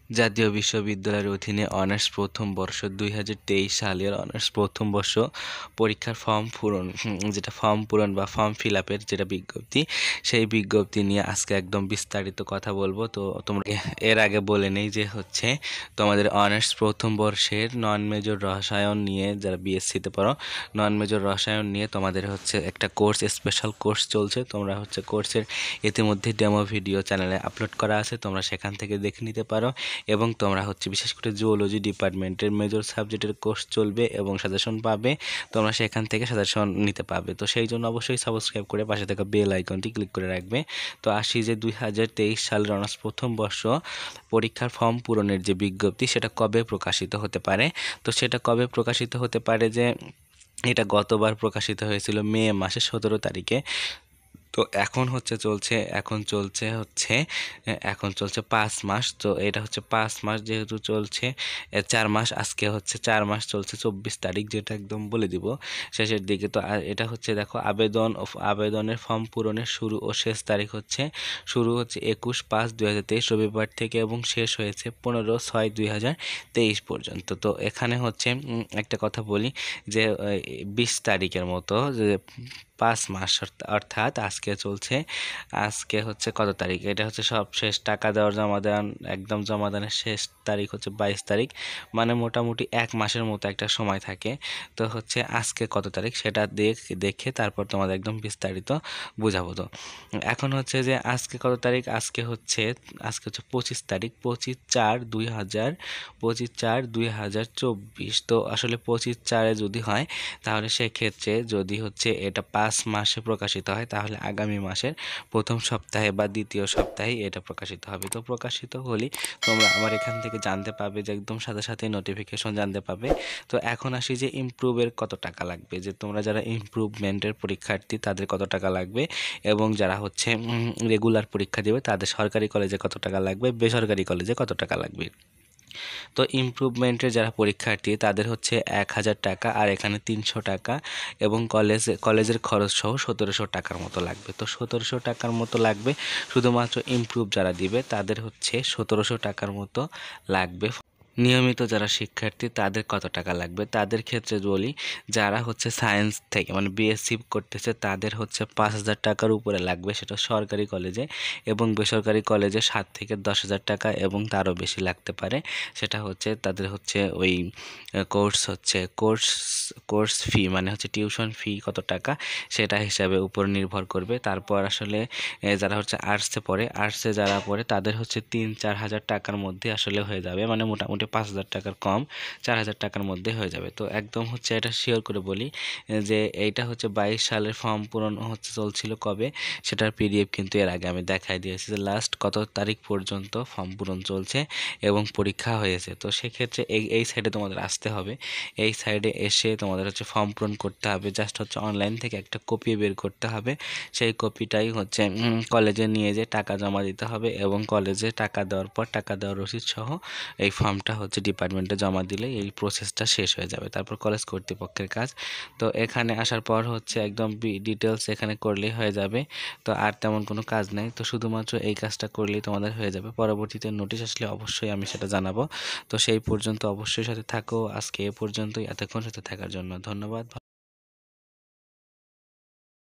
জাতীয় বিশ্ববিদ্যালয়ের অধীনে অনার্স প্রথম বর্ষ 2023 সালের অনার্স প্রথম বর্ষ পরীক্ষার ফর্ম পূরণ যেটা ফর্ম পূরণ বা ফর্ম ফিল আপের যেটা বিজ্ঞপ্তি, সেই বিজ্ঞপ্তি নিয়ে আজকে একদম বিস্তারিত কথা বলবো। তো তোমরা এর আগে বলে নেই যে হচ্ছে তোমাদের অনার্স প্রথম বর্ষের নন মেজর রসায়ন নিয়ে যারা বিএসসিতে পড়ো, নন মেজর রসায়ন নিয়ে তোমাদের হচ্ছে একটা কোর্স, স্পেশাল কোর্স চলছে। তোমরা হচ্ছে কোর্সের ইতিমধ্যে ডেমো ভিডিও চ্যানেলে আপলোড করা আছে, তোমরা সেখান থেকে দেখে নিতে পারো। এবং তোমরা হচ্ছে বিশেষ করে জুওলজি ডিপার্টমেন্টের মেজর সাবজেক্টের কোর্স চলবে এবং সাজেশন পাবে, তোমরা সেখান থেকে সাজেশন নিতে পারবে। তো সেই জন্য অবশ্যই সাবস্ক্রাইব করে পাশে থাকা বেল আইকনটি ক্লিক করে রাখবে। তো আসি যে 2023 সালের অনার্স প্রথম বর্ষ পরীক্ষার ফর্ম পূরণের যে বিজ্ঞপ্তি, সেটা কবে প্রকাশিত হতে পারে? তো সেটা কবে প্রকাশিত হতে পারে যে এটা গতবার প্রকাশিত হয়েছিল মে মাসের 17 তারিখে। তো এখন চলছে 5 মাস। তো এটা হচ্ছে 5 মাস যেহেতু চলছে, 4 মাস, আজকে হচ্ছে 4 মাস চলছে 24 তারিখ, যেটা একদম বলে দিব শেষের দিকে। তো এটা হচ্ছে দেখো আবেদনের ফর্ম পূরণের শুরু ও শেষ তারিখ হচ্ছে 21/5/2023 রবিবার থেকে এবং শেষ হয়েছে 15/6/2023 পর্যন্ত। তো এখানে হচ্ছে একটা কথা বলি যে 20 তারিখের মতো যে 5 মাস, অর্থাৎ আজকে হচ্ছে কত তারিখ, এটা হচ্ছে সব শেষ টাকা দেওয়ার একদম জমাদানের শেষ তারিখ হচ্ছে 22 তারিখ, মানে মোটামুটি 1 মাসের মতো একটা সময় থাকে। তো হচ্ছে আজকে কত তারিখ সেটা দেখে তারপর তোমাদের একদম বিস্তারিত বুঝাবো। তো এখন হচ্ছে যে আজকে কত তারিখ, আজকে হচ্ছে 25 তারিখ, 25/4/2024। তো আসলে 25/4 যদি হয় তাহলে সেক্ষেত্রে যদি হচ্ছে এটা 5 মাসে প্রকাশিত হয়, তাহলে আগামী মাসের প্রথম সপ্তাহে বা দ্বিতীয় সপ্তাহে এটা প্রকাশিত হবে। তো প্রকাশিত হলে তোমরা আমার এখান থেকে জানতে পাবে, যে একদম সাথে সাথে নোটিফিকেশন জানতে পাবে। তো এখন আসি যে ইমপ্রুভের কত টাকা লাগবে, যে তোমরা যারা ইমপ্রুভমেন্টের পরীক্ষার্থী তাদের কত টাকা লাগবে, এবং যারা হচ্ছে রেগুলার পরীক্ষা দেবে তাদের সরকারি কলেজে কত টাকা লাগবে, বেসরকারি কলেজে কত টাকা লাগবে। তো ইমপ্রুভমেন্টের যারা পরীক্ষার্থী তাদের হচ্ছে 1000 টাকা, আর এখানে 300 টাকা, এবং কলেজের খরচ সহ 1700 টাকার মতো লাগবে। তো 1700 টাকার মতো লাগবে শুধুমাত্র ইমপ্রুভ যারা দিবে, তাদের হচ্ছে 1700 টাকার মতো লাগবে। নিয়মিত যারা শিক্ষার্থী তাদের কত টাকা লাগবে, তাদের ক্ষেত্রে বলি, যারা হচ্ছে সায়েন্স থেকে মানে বিএসসি করতেছে তাদের হচ্ছে 5000 টাকার উপরে লাগবে, সেটা সরকারি কলেজে, এবং বেসরকারি কলেজে 7 থেকে 10,000 টাকা এবং তারও বেশি লাগতে পারে। সেটা হচ্ছে তাদের হচ্ছে ওই কোর্স ফি মানে হচ্ছে টিউশন ফি কত টাকা, সেটা হিসাবে উপর নির্ভর করবে। তারপর আসলে যারা হচ্ছে আর্টসে যারা পড়ে তাদের হচ্ছে 3-4 হাজার টাকার মধ্যে আসলে হয়ে যাবে, মানে মোটামুটি 5,000 টাকার কম, 4,000 টাকার মধ্যে হয়ে যাবে। তো একদম হচ্ছে এটা শিওর করে বলি যে এইটা হচ্ছে 22 সালের ফর্ম পূরণ হচ্ছে চলছিল কবে, সেটার পিডিএফ কিন্তু এর আগে আমি দেখাই দিয়েছি যে লাস্ট কত তারিখ পর্যন্ত ফর্ম পূরণ চলছে এবং পরীক্ষা হয়েছে। তো সেক্ষেত্রে এই সাইডে তোমাদের আসতে হবে, এই সাইডে এসে তোমাদের হচ্ছে ফর্ম পূরণ করতে হবে। জাস্ট হচ্ছে অনলাইন থেকে একটা কপি বের করতে হবে, সেই কপিটাই হচ্ছে কলেজে নিয়ে যেয়ে টাকা জমা দিতে হবে, এবং কলেজে টাকা দেওয়ার পর টাকা দেওয়ার রসিদ সহ এই ফর্মটা হচ্ছে ডিপার্টমেন্টে জমা দিলে এই প্রসেসটা শেষ হয়ে যাবে। তারপর কলেজ কর্তৃপক্ষের কাজ। তো এখানে আসার পর হচ্ছে একদম ডিটেলস এখানে করলেই হয়ে যাবে। তো আর তেমন কোনো কাজ নেই, তো শুধুমাত্র এই কাজটা করলেই তোমাদের হয়ে যাবে। পরবর্তীতে নোটিশ আসলে অবশ্যই আমি সেটা জানাবো। তো সেই পর্যন্ত অবশ্যই সাথে থাকো। আজকে এ পর্যন্তই, এতক্ষণ সাথে থাকার জন্য ধন্যবাদ।